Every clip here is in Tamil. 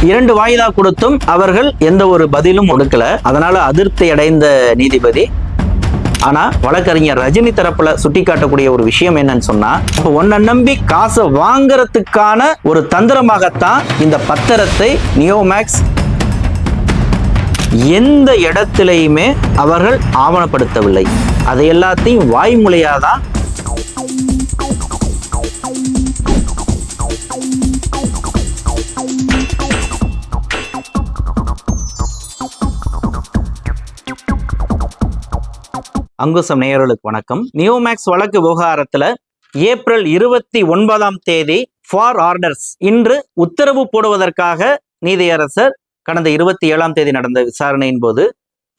2 வாய்தா கொடுத்தும் அவர்கள் எந்த ஒரு பதிலும் கொடுக்கல. அதனால அதிருப்தி அடைந்த நீதிபதி, ஆனா வழக்கறிஞர் ரஜினி தரப்புல சுட்டி காட்டக்கூடிய ஒரு விஷயம் என்னன்னு சொன்னா, ஒன்ன நம்பி காசை வாங்குறதுக்கான ஒரு தந்திரமாகத்தான் இந்த பத்திரத்தை நியோமேக்ஸ் எந்த இடத்திலையுமே அவர்கள் ஆவணப்படுத்தவில்லை. அதை எல்லாத்தையும் வாய்மொழியாதான் அங்குசம் நேயர்களுக்கு வணக்கம். நியோமேக்ஸ் வழக்கு விவகாரத்துல ஏப்ரல் 29 ஃபார் ஆர்டர்ஸ் இன்று உத்தரவு போடுவதற்காக நீதியரசர் கடந்த 27 நடந்த விசாரணையின் போது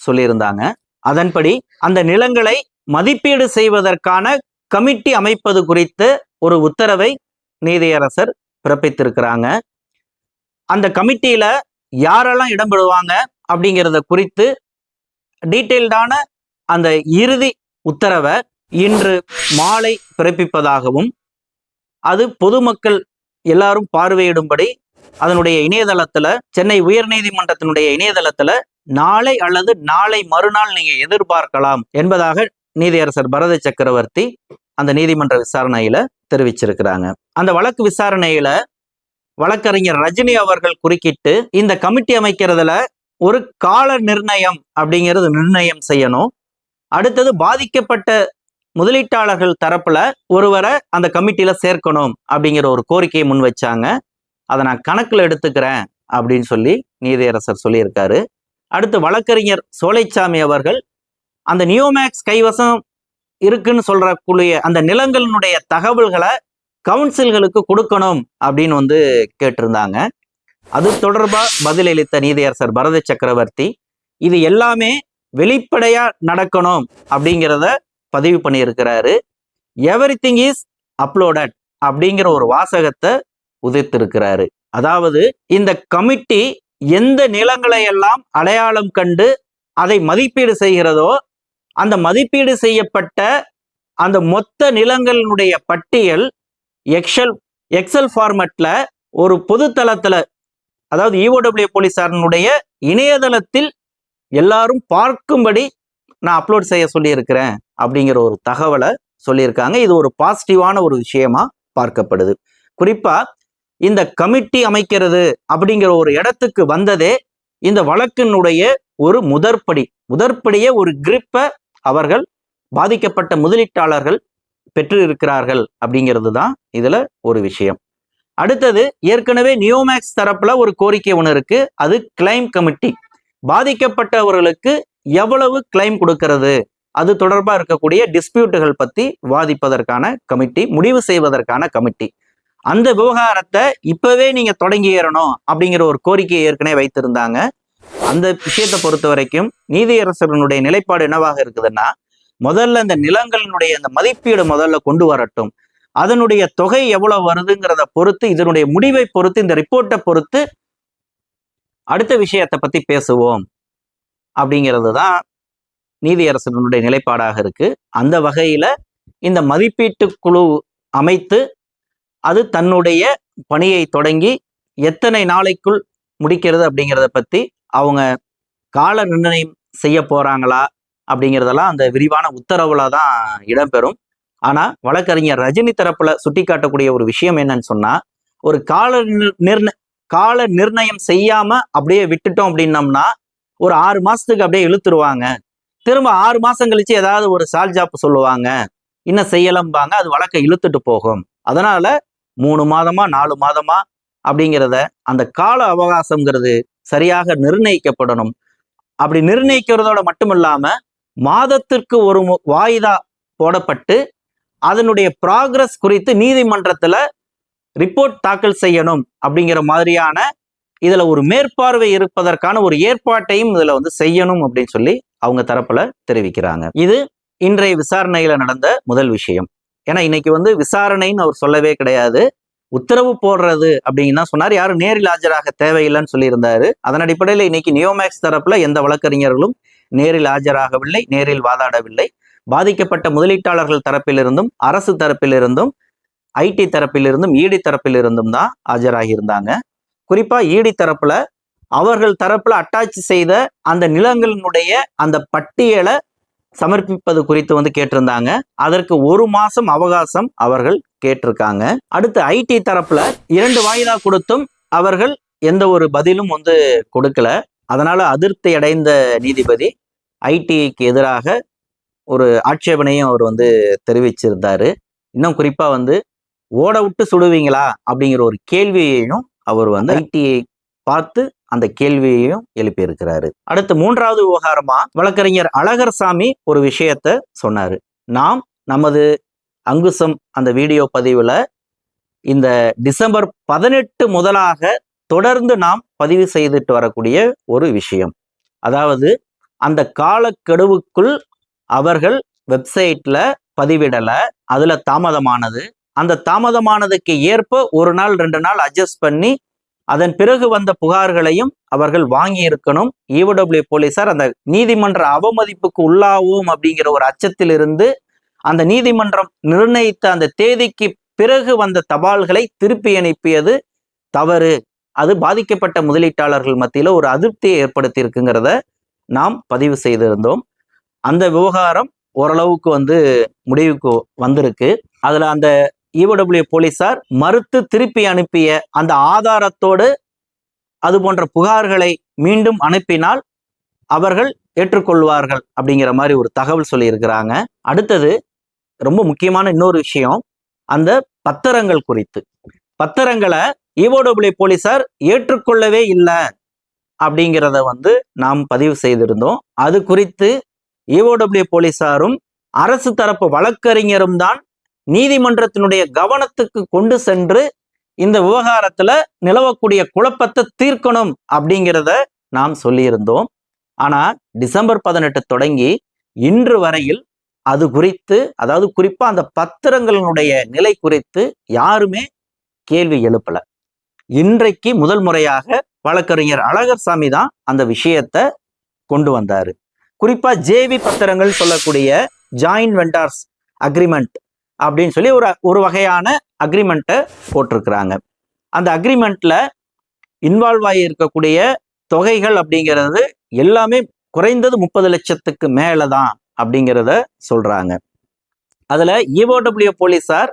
சொல்லியிருந்தாங்க. அதன்படி அந்த நிலங்களை மதிப்பீடு செய்வதற்கான கமிட்டி அமைப்பது குறித்து ஒரு உத்தரவை நீதியரசர் பிறப்பித்திருக்கிறாங்க. அந்த கமிட்டியில யாரெல்லாம் இடம்பெறுவாங்க அப்படிங்கிறத குறித்து டீட்டெயில்டான அந்த இறுதி உத்தரவை இன்று மாலை பிறப்பிப்பதாகவும், அது பொதுமக்கள் எல்லாரும் பார்வையிடும்படி அதனுடைய இணையதளத்துல, சென்னை உயர்நீதிமன்றத்தினுடைய இணையதளத்துல நாளை அல்லது நாளை மறுநாள் நீங்க எதிர்பார்க்கலாம் என்பதாக நீதியரசர் பரத சக்கரவர்த்தி அந்த நீதிமன்ற விசாரணையில தெரிவிச்சிருக்கிறாங்க. அந்த வழக்கு விசாரணையில வழக்கறிஞர் ரஜினி அவர்கள் குறுக்கிட்டு இந்த கமிட்டி அமைக்கிறதுல ஒரு கால நிர்ணயம் அப்படிங்கிறது நிர்ணயம் செய்யணும். அடுத்தது பாதிக்கப்பட்ட முதலீட்டாளர்கள் தரப்புல ஒருவரை அந்த கமிட்டியில சேர்க்கணும் அப்படிங்கிற ஒரு கோரிக்கையை முன் வச்சாங்க. அதை நான் கணக்குல எடுத்துக்கிறேன் அப்படின்னு சொல்லி நீதியரசர் சொல்லியிருக்காரு. அடுத்து வழக்கறிஞர் சோலைச்சாமி அவர்கள் அந்த நியோமேக்ஸ் கைவசம் இருக்குன்னு சொல்றக்கூடிய அந்த நிலங்களினுடைய தகவல்களை கவுன்சில்களுக்கு கொடுக்கணும் அப்படின்னு கேட்டிருந்தாங்க. அது தொடர்பா பதிலளித்த நீதியரசர் பரத சக்கரவர்த்தி, இது எல்லாமே வெளிப்படையா நடக்கணும் அப்படிங்கிறத பதிவு பண்ணியிருக்கிறாரு. எவ்ரிதிங் இஸ் அப்லோடட் அப்படிங்கிற ஒரு வாசகத்தை உதிர்த்திருக்கிறாரு. அதாவது இந்த கமிட்டி எந்த நிலங்களை எல்லாம் அடையாளம் கண்டு அதை மதிப்பீடு செய்கிறதோ, அந்த மதிப்பீடு செய்யப்பட்ட அந்த மொத்த நிலங்களினுடைய பட்டியல் எக்ஸல் ஃபார்மட்ல ஒரு பொது தளத்துல, அதாவது EOW போலீசாரனுடைய இணையதளத்தில் எல்லாரும் பார்க்கும்படி நான் அப்லோட் செய்ய சொல்லியிருக்கிறேன் அப்படிங்கிற ஒரு தகவலை சொல்லியிருக்காங்க. இது ஒரு பாசிட்டிவான ஒரு விஷயமா பார்க்கப்படுது. குறிப்பா இந்த கமிட்டி அமைக்கிறது அப்படிங்கிற ஒரு இடத்துக்கு வந்ததே இந்த வழக்கினுடைய ஒரு முதற்படியே ஒரு கிரிப்பை அவர்கள் பாதிக்கப்பட்ட முதலீட்டாளர்கள் பெற்று இருக்கிறார்கள் அப்படிங்கிறது தான் இதுல ஒரு விஷயம். அடுத்தது, ஏற்கனவே நியோமேக்ஸ் தரப்புல ஒரு கோரிக்கை ஒன்று இருக்கு. அது கிளைம் கமிட்டி. பாதிக்கப்பட்டவர்களுக்கு எவ்வளவு கிளைம் கொடுக்கிறது, அது தொடர்பா இருக்கக்கூடிய டிஸ்பியூட்டுகள் பத்தி வாதிப்பதற்கான கமிட்டி, முடிவு செய்வதற்கான கமிட்டி. அந்த விவகாரத்தை இப்பவே நீங்க தொடங்கிடணும் அப்படிங்கிற ஒரு கோரிக்கையை ஏற்கனவே வைத்திருந்தாங்க. அந்த விஷயத்தை பொறுத்த வரைக்கும் நீதியரசர்களுடைய நிலைப்பாடு என்னவாக இருக்குதுன்னா, முதல்ல இந்த நிலங்களினுடைய அந்த மதிப்பீடு முதல்ல கொண்டு வரட்டும். அதனுடைய தொகை எவ்வளவு வருதுங்கிறத பொறுத்து, இதனுடைய முடிவை பொறுத்து, இந்த ரிப்போர்ட்டை பொறுத்து அடுத்த விஷயத்தை பத்தி பேசுவோம் அப்படிங்கிறது தான் நீதியரசனுடைய நிலைப்பாடாக இருக்கு. அந்த வகையில இந்த மதிப்பீட்டு குழு அமைத்து அது தன்னுடைய பணியை தொடங்கி எத்தனை நாளைக்குள் முடிக்கிறது அப்படிங்கிறத பத்தி அவங்க கால நிர்ணயம் செய்ய போறாங்களா அப்படிங்கிறதெல்லாம் அந்த விரிவான உத்தரவுல தான் இடம்பெறும். ஆனா வழக்கறிஞர் ரஜினி தரப்புல சுட்டி காட்டக்கூடிய ஒரு விஷயம் என்னன்னு சொன்னா, ஒரு கால நிர்ணயம் செய்யாம அப்படியே விட்டுட்டோம் அப்படின்னம்னா ஒரு 6 மாசத்துக்கு அப்படியே இழுத்துருவாங்க. திரும்ப 6 மாசம் கழிச்சு ஏதாவது ஒரு சால்ஜாப்பு சொல்லுவாங்க, இன்னும் செய்யலம்பாங்க. அது வழக்கை இழுத்துட்டு போகும். அதனால 3 மாதமா 4 மாதமா அப்படிங்கிறத அந்த கால அவகாசம்ங்கிறது சரியாக நிர்ணயிக்கப்படணும். அப்படி நிர்ணயிக்கிறதோட மட்டும் இல்லாம மாதத்திற்கு ஒரு வாய்தா போடப்பட்டு அதனுடைய ப்ராக்ரஸ் குறித்து நீதிமன்றத்துல ரிப்போர்ட் தாக்கல் செய்யணும் அப்படிங்கிற மாதிரியான இதுல ஒரு மேற்பார்வை இருப்பதற்கான ஒரு ஏற்பாட்டையும் இதுல செய்யணும் அப்படின்னு சொல்லி அவங்க தரப்புல தெரிவிக்கிறாங்க. இது இன்றைய விசாரணையில நடந்த முதல் விஷயம். ஏன்னா இன்னைக்கு விசாரணைன்னு அவர் சொல்லவே கிடையாது, உத்தரவு போடுறது அப்படின்னு தான் சொன்னார். யாரும் நேரில் ஆஜராக தேவையில்லைன்னு சொல்லியிருந்தாரு. அதன் அடிப்படையில் இன்னைக்கு நியோமேக்ஸ் தரப்புல எந்த வழக்கறிஞர்களும் நேரில் ஆஜராகவில்லை, நேரில் வாதாடவில்லை. பாதிக்கப்பட்ட முதலீட்டாளர்கள் தரப்பிலிருந்தும் அரசு தரப்பிலிருந்தும் ஐடி தரப்பிலிருந்தும் இடி தரப்பிலிருந்தும் தான் ஆஜராகி இருந்தாங்க. குறிப்பா ஈடி தரப்புல அவர்கள் தரப்புல அட்டாச் செய்த அந்த நிலங்களினுடைய அந்த பட்டியலை சமர்ப்பிப்பது குறித்து வந்து கேட்டிருந்தாங்க. அதற்கு 1 மாசம் அவகாசம் அவர்கள் கேட்டிருக்காங்க. அடுத்து ஐடி தரப்புல 2 வாய்தா கொடுத்தும் அவர்கள் எந்த ஒரு பதிலும் வந்து கொடுக்கல. அதனால அதிருப்தி அடைந்த நீதிபதி ஐடிக்கு எதிராக ஒரு ஆட்சேபனையும் அவர் வந்து தெரிவிச்சிருந்தாரு. இன்னும் குறிப்பா வந்து ஓட விட்டு சுடுவீங்களா அப்படிங்கிற ஒரு கேள்வியையும் அவர் வந்து ஐடியை பார்த்து அந்த கேள்வியையும் எழுப்பியிருக்கிறாரு. அடுத்து 3வது விவகாரமா வழக்கறிஞர் அழகர்சாமி ஒரு விஷயத்த சொன்னாரு. நாம் நமது அங்குசம் அந்த வீடியோ பதிவுல இந்த டிசம்பர் 18 முதலாக தொடர்ந்து நாம் பதிவு செய்துட்டு வரக்கூடிய ஒரு விஷயம், அதாவது அந்த காலக்கெடுவுக்குள் அவர்கள் வெப்சைட்ல பதிவிடல, அதுல தாமதமானது, அந்த தாமதமானதுக்கு ஏற்ப 1 நாள் 2 நாள் அட்ஜஸ்ட் பண்ணி அதன் பிறகு வந்த புகார்களையும் அவர்கள் வாங்கி இருக்கணும். ஈவடபிள்யூ போலீசார் அந்த நீதிமன்ற அவமதிப்புக்கு உள்ளாவோம் அப்படிங்கிற ஒரு அச்சத்தில் இருந்து அந்த நீதிமன்றம் நிர்ணயித்த அந்த தேதிக்கு பிறகு வந்த தபால்களை திருப்பி அனுப்பியது தவறு. அது பாதிக்கப்பட்ட முதலீட்டாளர்கள் மத்தியில ஒரு அதிருப்தியை ஏற்படுத்தி இருக்குங்கிறத நாம் பதிவு செய்திருந்தோம். அந்த விவகாரம் ஓரளவுக்கு வந்து முடிவுக்கு வந்திருக்கு. அதுல அந்த ஈவடபிள்யூ போலீசார் மறுத்து திருப்பி அனுப்பிய அந்த ஆதாரத்தோடு அது போன்ற புகார்களை மீண்டும் அனுப்பினால் அவர்கள் ஏற்றுக்கொள்வார்கள் அப்படிங்கிற மாதிரி ஒரு தகவல் சொல்லி இருக்கிறாங்க. அடுத்தது ரொம்ப முக்கியமான இன்னொரு விஷயம், அந்த பத்திரங்கள் குறித்து. பத்திரங்களை ஈவடபிள்யூ போலீசார் ஏற்றுக்கொள்ளவே இல்லை அப்படிங்கிறத வந்து நாம் பதிவு செய்திருந்தோம். அது குறித்து ஈவடபிள்யூ போலீசாரும் அரசு தரப்பு வழக்கறிஞரும் தான் நீதிமன்றத்தினுடைய கவனத்துக்கு கொண்டு சென்று இந்த விவகாரத்துல நிலவக்கூடிய குழப்பத்தை தீர்க்கணும் அப்படிங்கிறத நாம் சொல்லியிருந்தோம். ஆனா டிசம்பர் 18 தொடங்கி இன்று வரையில் அது குறித்து, அதாவது குறிப்பா அந்த பத்திரங்களினுடைய நிலை குறித்து யாருமே கேள்வி எழுப்பல. இன்றைக்கு முதல் முறையாக வழக்கறிஞர் அழகர்சாமி தான் அந்த விஷயத்தை கொண்டு வந்தாரு. குறிப்பா ஜேவி பத்திரங்கள் சொல்லக்கூடிய ஜாயிண்ட் வெண்டார்ஸ் அக்ரிமெண்ட் அப்படின்னு சொல்லி ஒரு வகையான அக்ரிமெண்ட்டை போட்டிருக்கிறாங்க. அந்த அக்ரிமெண்ட்ல இன்வால்வ் ஆகி இருக்கக்கூடிய தொகைகள் அப்படிங்கிறது எல்லாமே குறைந்தது 30 லட்சத்துக்கு மேலதான் அப்படிங்கிறத சொல்றாங்க. அதுல ஈஓடபிள்யூ போலீசார்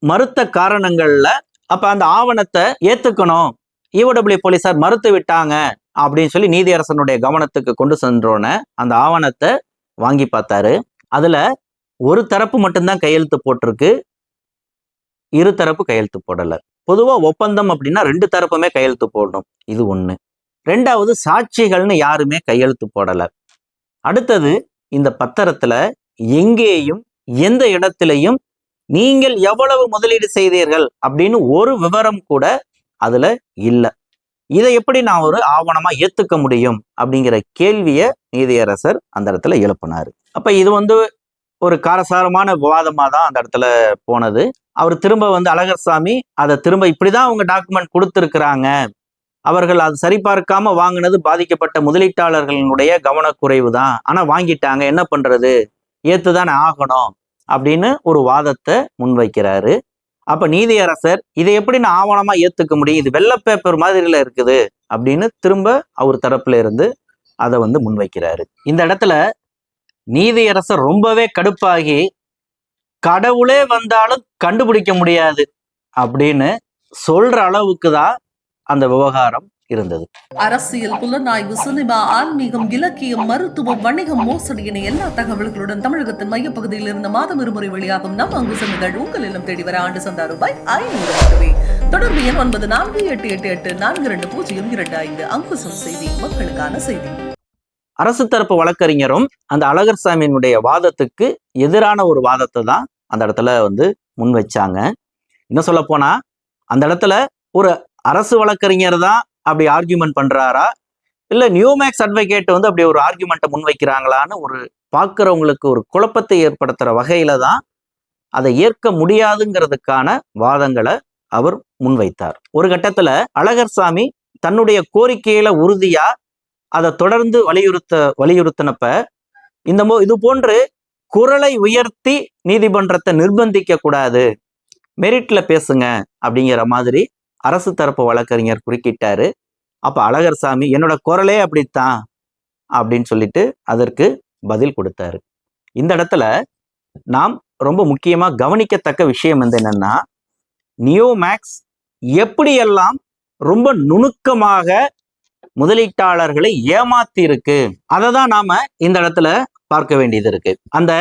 மறுத்த காரணங்கள்ல அப்ப அந்த ஆவணத்தை ஏத்துக்கணும், ஈஓடபிள்யூ போலீசார் மறுத்து விட்டாங்க அப்படின்னு சொல்லி நீதியரசனுடைய கவனத்துக்கு கொண்டு சென்றோன்னு அந்த ஆவணத்தை வாங்கி பார்த்தாரு. அதுல ஒரு தரப்பு மட்டும்தான் கையெழுத்து போட்டிருக்கு, இரு தரப்பு கையெழுத்து போடல. பொதுவா ஒப்பந்தம் அப்படின்னா 2 தரப்புமே கையெழுத்து போடணும், இது ஒண்ணு. 2வது சாட்சிகள்னு யாருமே கையெழுத்து போடல. அடுத்தது இந்த பத்திரத்துல எங்கேயும் எந்த இடத்திலையும் நீங்கள் எவ்வளவு முதலீடு செய்தீர்கள் அப்படின்னு ஒரு விவரம் கூட அதுல இல்லை. இதை எப்படி நான் ஒரு ஆவணமா ஏத்துக்க முடியும் அப்படிங்கிற கேள்வியை நீதியரசர் அந்த இடத்துல எழுப்பினாரு. அப்ப இது வந்து ஒரு காரசாரமான விவாதமா தான் அந்த இடத்துல போனது. அவர் திரும்ப வந்து அழகர்சாமி அதை திரும்ப இப்படிதான் அவங்க டாக்குமெண்ட் கொடுத்திருக்கிறாங்க, அவர்கள் அது சரிபார்க்காம வாங்கினது பாதிக்கப்பட்ட முதலீட்டாளர்களுடைய கவனக்குறைவு தான், ஆனா வாங்கிட்டாங்க, என்ன பண்றது, ஏத்துதானே ஆகணும் அப்படின்னு ஒரு வாதத்தை முன்வைக்கிறாரு. அப்ப நீதியரசர் இதை எப்படி நான் ஆவணமா ஏத்துக்க முடியும், இது வெள்ளை பேப்பர் மாதிரில இருக்குது அப்படின்னு திரும்ப அவர் தரப்புல இருந்து அதை வந்து முன்வைக்கிறாரு. இந்த இடத்துல நீதியரசர் ரொம்பவே கடுப்பாகி கடவுளே வந்தாலும் கண்டுபிடிக்க முடியாது அப்படின்னு சொல்ற அளவுக்கு தான் அந்த விவகாரம் இருந்தது. அரசியல், புலனாய்வு, சினிமா, ஆன்மீகம், இலக்கியம், மருத்துவம், வணிகம், மோசடி என எல்லா தகவல்களுடன் தமிழகத்தின் மையப்பகுதியில் இருந்த மாதம் இருமுறை வெளியாகும் நம் அங்குசம் இதழ் உங்கள் இல்லம் தேடி வர ஆண்டு சந்தா ரூபாய் 500 மட்டுமே. தொடர்பு எண் 9488842025. அங்குசம் செய்தி, மக்களுக்கான செய்தி. அரசு தரப்பு வழக்கறிஞரும் அந்த அழகர்சாமியினுடைய வாதத்துக்கு எதிரான ஒரு வாதத்தை தான் அந்த இடத்துல வந்து முன் வச்சாங்க. என்ன சொல்ல போனா அந்த இடத்துல ஒரு அரசு வழக்கறிஞர் தான் அப்படி ஆர்கியூமெண்ட் பண்றாரா, இல்ல நியூமேக்ஸ் அட்வொகேட் வந்து அப்படி ஒரு ஆர்கியூமெண்ட்டை முன் வைக்கிறாங்களான்னு ஒரு பார்க்கிறவங்களுக்கு ஒரு குழப்பத்தை ஏற்படுத்துற வகையில தான் அதை ஏற்க முடியாதுங்கிறதுக்கான வாதங்களை அவர் முன்வைத்தார். ஒரு கட்டத்துல அழகர்சாமி தன்னுடைய கோரிக்கையில உறுதியா அதை தொடர்ந்து வலியுறுத்தினப்ப இது போன்று குரலை உயர்த்தி நீதிமன்றத்தை நிர்பந்திக்க கூடாது, மெரிட்ல பேசுங்க அப்படிங்கிற மாதிரி அரசு தரப்பு வழக்கறிஞர் குறுக்கிட்டாரு. அப்ப அழகர் சாமி என்னோட குரலே அப்படித்தான் அப்படின்னு சொல்லிட்டு அதற்கு பதில் கொடுத்தாரு. இந்த இடத்துல நாம் ரொம்ப முக்கியமா கவனிக்கத்தக்க விஷயம் வந்து என்னன்னா, நியோமேக்ஸ் எப்படியெல்லாம் ரொம்ப நுணுக்கமாக முதலீட்டாளர்களை ஏமாத்தி இருக்கு, அதை தான் நாம இந்த இடத்துல பார்க்க வேண்டியது இருக்கு. அந்த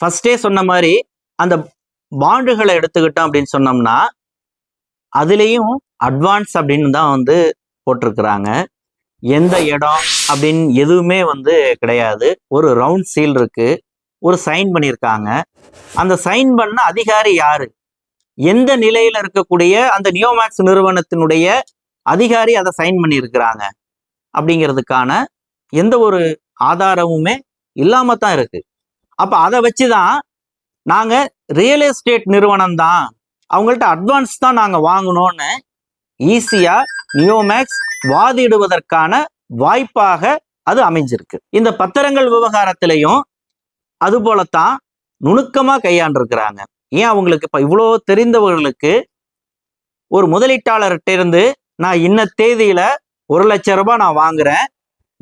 ஃபர்ஸ்டே சொன்ன மாதிரி அந்த பாண்டுகளை எடுத்துக்கிட்டோம் அப்படின்னு சொன்னோம்னா அதுலேயும் அட்வான்ஸ் அப்படின்னு தான் வந்து போட்டிருக்கிறாங்க. எந்த இடம் அப்படின்னு எதுவுமே வந்து கிடையாது. ஒரு ரவுண்ட் சீல் இருக்கு, ஒரு சைன் பண்ணியிருக்காங்க. அந்த சைன் பண்ண அதிகாரி யாரு, எந்த நிலையில இருக்கக்கூடிய அந்த நியோமேக்ஸ் நிறுவனத்தினுடைய அதிகாரி அதை சைன் பண்ணியிருக்கிறாங்க அப்படிங்கிறதுக்கான எந்த ஒரு ஆதாரமுமே இல்லாம தான் இருக்கு. அப்ப அதை வச்சுதான் நாங்க ரியல் எஸ்டேட் நிறுவனம் தான், அவங்கள்ட்ட அட்வான்ஸ் தான் நாங்க வாங்கணும்னு ஈஸியா நியோமேக்ஸ் வாதிடுவதற்கான வாய்ப்பாக அது அமைஞ்சிருக்கு. இந்த பத்திரங்கள் விவகாரத்திலையும் அது போலத்தான் நுணுக்கமா கையாண்டிருக்கிறாங்க. ஏன் அவங்களுக்கு இப்ப இவ்வளோ தெரிந்தவர்களுக்கு ஒரு முதலீட்டாளர்கிட்ட இருந்து நான் இன்ன தேதியில 1,00,000 ரூபாய் நான் வாங்குறேன்,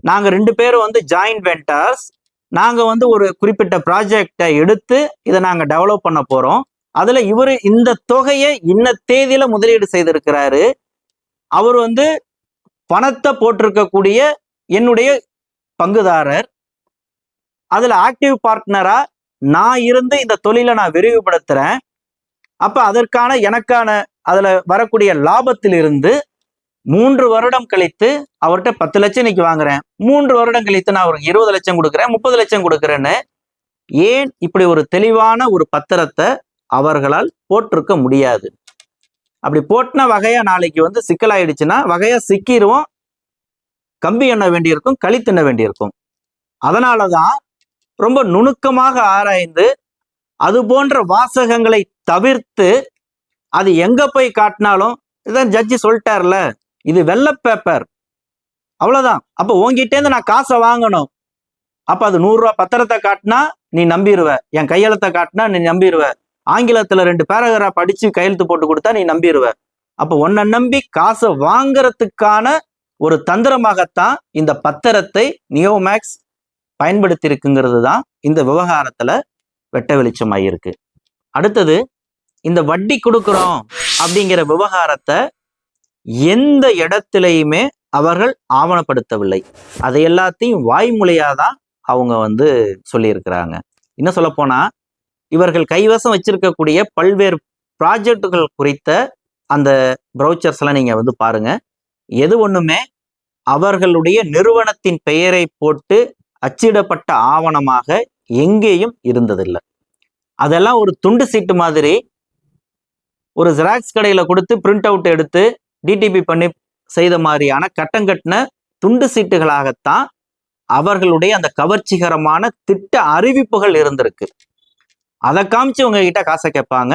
நாங்க 2 பேரும் வந்து ஜாயிண்ட் வெண்டர்ஸ், நாங்க வந்து ஒரு குறிப்பிட்ட ப்ராஜெக்டை எடுத்து இதை நாங்க டெவலப் பண்ண போறோம், அதுல இவரு இந்த தொகையை இன்ன தேதியில முதலீடு செய்திருக்கிறாரு, அவர் வந்து பணத்தை போட்டிருக்கக்கூடிய என்னுடைய பங்குதாரர், அதுல ஆக்டிவ் பார்ட்னரா நான் இருந்து இந்த தொழிலை நான் விரிவுபடுத்துறேன், அப்ப அதற்கான எனக்கான அதுல வரக்கூடிய லாபத்திலிருந்து 3 வருடம் கழித்து அவர்கிட்ட 10 லட்சம் இன்னைக்கு வாங்குறேன், 3 வருடம் கழித்து நான் அவருக்கு 20 லட்சம் கொடுக்குறேன், 30 லட்சம் கொடுக்குறேன்னு ஏன் இப்படி ஒரு தெளிவான ஒரு பத்திரத்தை அவர்களால் போட்டிருக்க முடியாது? அப்படி போட்டின வகையா நாளைக்கு வந்து சிக்கலாயிடுச்சுன்னா வகையா சிக்கிடுவோம், கம்பி எண்ண வேண்டியிருக்கும், களி தின்ன வேண்டியிருக்கும். அதனாலதான் ரொம்ப நுணுக்கமாக ஆராய்ந்து அது போன்ற வாசகங்களை தவிர்த்து அது எங்க போய் காட்டினாலும் இதான் ஜட்ஜி சொல்லிட்டார்ல, இது வெள்ளை பேப்பர் அவ்வளவுதான், அப்ப உங்ககிட்டேருந்து நான் காசை வாங்கணும், அப்ப அது 100 ரூபாய் பத்திரத்தை காட்டினா நீ நம்பிடுவ, என் கையெழுத்தை காட்டினா நீ நம்பிடுவ, ஆங்கிலத்துல 2 பேராகிராஃப் படிச்சு கையெழுத்து போட்டு கொடுத்தா நீ நம்பிடுவ. அப்ப உன்னை நம்பி காசை வாங்குறதுக்கான ஒரு தந்திரமாகத்தான் இந்த பத்திரத்தை நியோமேக்ஸ் பயன்படுத்தி இருக்குங்கிறது தான் இந்த விவகாரத்துல வெட்ட வெளிச்சமாயிருக்கு. அடுத்தது இந்த வட்டி கொடுக்குறோம் அப்படிங்கிற விவகாரத்தை எந்த இடத்திலையுமே அவர்கள் ஆவணப்படுத்தவில்லை, அதை எல்லாத்தையும் வாய்மொழியாதான் அவங்க வந்து சொல்லியிருக்கிறாங்க. இன்னும் சொல்ல போனா இவர்கள் கைவசம் வச்சிருக்கக்கூடிய பல்வேறு ப்ராஜெக்டுகள் குறித்த அந்த ப்ரௌச்சர்ஸ் எல்லாம் நீங்க வந்து பாருங்க, எது ஒண்ணுமே அவர்களுடைய நிறுவனத்தின் பெயரை போட்டு அச்சிடப்பட்ட ஆவணமாக எங்கேயும் இருந்ததில்லை. அதெல்லாம் ஒரு துண்டு சீட்டு மாதிரி ஒரு ஜெராக்ஸ் கடையில கொடுத்து பிரிண்ட் அவுட் எடுத்து டிடிபி பண்ணி செய்த மாதிரியான கட்டங்கட்டின துண்டு சீட்டுகளாகத்தான் அவர்களுடைய அந்த கவர்ச்சிகரமான திட்ட அறிவிப்புகள் இருந்திருக்கு. அதை காமிச்சு உங்ககிட்ட காசை கேட்பாங்க.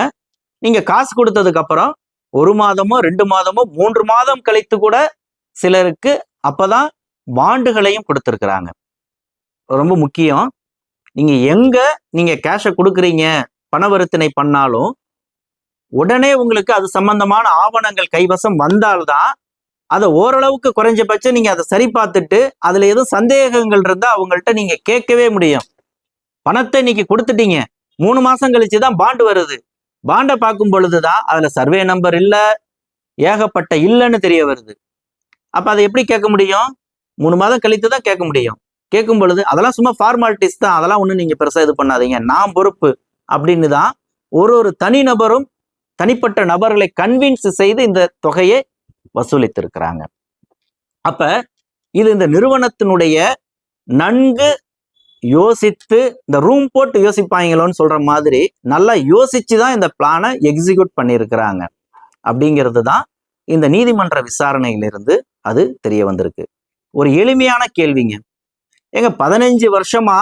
நீங்க காசு கொடுத்ததுக்கு அப்புறம் 1 மாதமோ 2 மாதமோ 3 மாதம் கழித்து கூட சிலருக்கு அப்பதான் பாண்டுகளையும் கொடுத்திருக்கிறாங்க. ரொம்ப முக்கியம், நீங்க எங்க நீங்க கேஷை கொடுக்குறீங்க பணவர்த்தனை பண்ணாலும் உடனே உங்களுக்கு அது சம்பந்தமான ஆவணங்கள் கைவசம் வந்தால்தான் அதை ஓரளவுக்கு குறைஞ்சபட்சம் நீங்க அதை சரி பார்த்துட்டு அதுல எதுவும் சந்தேகங்கள் இருந்தா அவங்கள்ட்ட நீங்க கேட்கவே முடியும். பணத்தை இன்னைக்கு கொடுத்துட்டீங்க, 3 மாசம் கழிச்சுதான் பாண்டு வருது, பாண்டை பார்க்கும் பொழுதுதான் அதுல சர்வே நம்பர் இல்ல, ஏகப்பட்ட இல்லைன்னு தெரிய வருது. அப்ப அதை எப்படி கேட்க முடியும்? 3 மாதம் கழித்து தான் கேட்க முடியும். கேட்கும் பொழுது அதெல்லாம் சும்மா ஃபார்மாலிட்டிஸ் தான், அதெல்லாம் ஒண்ணு நீங்க பெருசா இது பண்ணாதீங்க, நான் பொறுப்பு அப்படின்னு தான் ஒரு தனி நபரும் தனிப்பட்ட நபர்களை கன்வின்ஸ் செய்து இந்த தொகையை வசூலித்திருக்கிறாங்க. அப்ப இது இந்த நிறுவனத்தினுடைய நன்கு யோசித்து, இந்த ரூம் போட்டு யோசிப்பாங்களோன்னு சொல்ற மாதிரி நல்லா யோசிச்சுதான் இந்த பிளானை எக்ஸிக்யூட் பண்ணியிருக்கிறாங்க அப்படிங்கிறது தான் இந்த நீதிமன்ற விசாரணையிலிருந்து அது தெரிய வந்திருக்கு. ஒரு எளிமையான கேள்விங்க, எங்க 15 வருஷமா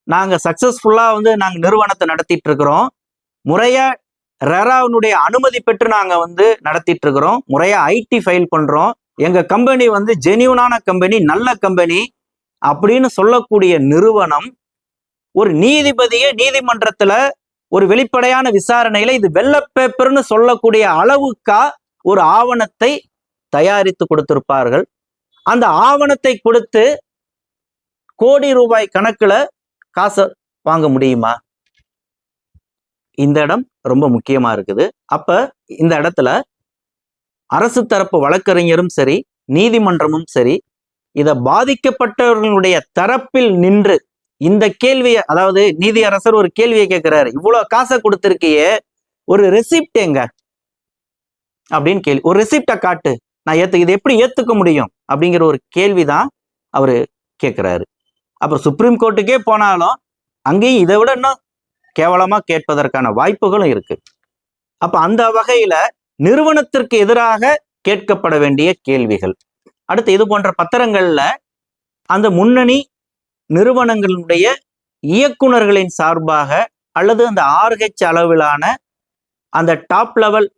நாங்க சக்சஸ்ஃபுல்லா வந்து நாங்க நிறுவனத்தை நடத்திட்டு இருக்கிறோம், முறையா ரெராவுடைய அனுமதி பெற்று நாங்க வந்து நடத்திட்டு இருக்கிறோம், முறையா ஐடி ஃபைல் பண்றோம், எங்க கம்பெனி வந்து ஜெனியூனான கம்பெனி, நல்ல கம்பெனி அப்படின்னு சொல்லக்கூடிய நிறுவனம் ஒரு நீதிபதியே நீதிமன்றத்துல ஒரு வெளிப்படையான விசாரணையில இது வெள்ளை பேப்பர்னு சொல்லக்கூடிய அளவுக்கா ஒரு ஆவணத்தை தயாரித்து கொடுத்திருப்பார்கள். அந்த ஆவணத்தை கொடுத்து கோடி ரூபாய் கணக்குல காசை வாங்க முடியுமா? இந்த இடம் ரொம்ப முக்கியமா இருக்குது. அப்ப இந்த இடத்துல அரசு தரப்பு வழக்கறிஞரும் சரி, நீதிமன்றமும் சரி, இத பாதிக்கப்பட்டவர்களுடைய தரப்பில் நின்று இந்த கேள்வியை, அதாவது நீதியரசர் ஒரு கேள்வியை கேட்கிறாரு, இவ்வளவு காசை கொடுத்திருக்கியே, ஒரு ரெசிப்ட் எங்க அப்படின்னு கேள்வி. ஒரு ரெசிப்டை காட்டு, நான் இதை எப்படி ஏத்துக்க முடியும் அப்படிங்கிற ஒரு கேள்விதான் அவரு கேட்கிறாரு. அப்புறம் சுப்ரீம் கோர்ட்டுக்கே போனாலும் அங்கேயும் இதை விட இன்னும் கேவலமா கேட்பதற்கான வாய்ப்புகளும் இருக்கு. அப்ப அந்த வகையில நிறுவனத்திற்கு எதிராக கேட்கப்பட வேண்டிய கேள்விகள். அடுத்து இது போன்ற பத்திரங்கள்ல அந்த முன்னணி நிறுவனங்களுடைய இயக்குனர்களின் சார்பாக அல்லது அந்த RH அளவிலான அந்த டாப் லெவல்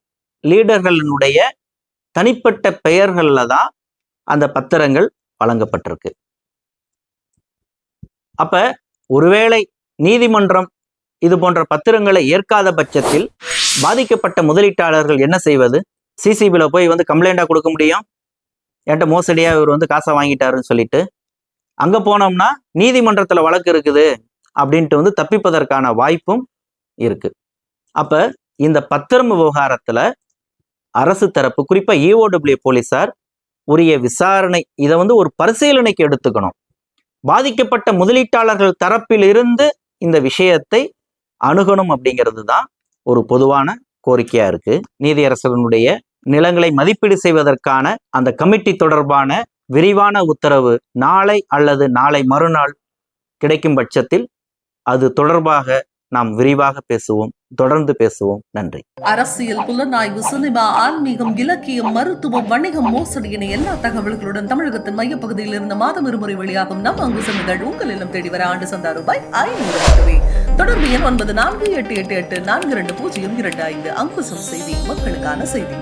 லீடர்களினுடைய தனிப்பட்ட பெயர்கள்ல தான் அந்த பத்திரங்கள் வழங்கப்பட்டிருக்கு. அப்ப ஒருவேளை நீதிமன்றம் இது போன்ற பத்திரங்களை ஏற்காத பட்சத்தில் பாதிக்கப்பட்ட முதலீட்டாளர்கள் என்ன செய்வது? சிசிபில போய் கம்ப்ளைண்டா கொடுக்க முடியும், என்கிட்ட மோசடியா இவர் காசை வாங்கிட்டாருன்னு சொல்லிட்டு. அங்க போனோம்னா நீதிமன்றத்துல வழக்கு இருக்குது அப்படின்ட்டு தப்பிப்பதற்கான வாய்ப்பும் இருக்கு. அப்ப இந்த பத்திரம் விவகாரத்துல அரசு தரப்பு, குறிப்பா EOW போலீசார் உரிய விசாரணை, இதை ஒரு பரிசீலனைக்கு எடுத்துக்கணும். பாதிக்கப்பட்ட முதலீட்டாளர்கள் தரப்பில் இருந்து இந்த விஷயத்தை அணுகணும் அப்படிங்கிறது தான் ஒரு பொதுவான கோரிக்கையா இருக்கு. நீதியரசர்களுடைய நிலங்களை மதிப்பீடு செய்வதற்கான அந்த கமிட்டி தொடர்பான விரிவான உத்தரவு நாளை அல்லது நாளை மறுநாள் கிடைக்கும் பட்சத்தில் அது தொடர்பாக நாம் விரிவாக பேசுவோம், தொடர்ந்து பேசுவோம். நன்றி. அரசியல், புலனாய்வு, சினிமா, ஆன்மீகம், இலக்கியம், மருத்துவம், வணிகம், மோசடி என எல்லா தகவல்களுடன் தமிழகத்தின் மையப்பகுதியில் இருந்து மாதம் இருமுறை வெளியாகும் நம் அங்குசம் இதழ் உங்கள் இல்லம் தேடி வர ஆண்டு சந்தா ரூபாய் 500 மட்டுமே. தொடர்பு எண் 9488842025. அங்குசம் செய்தி, மக்களுக்கான செய்தி.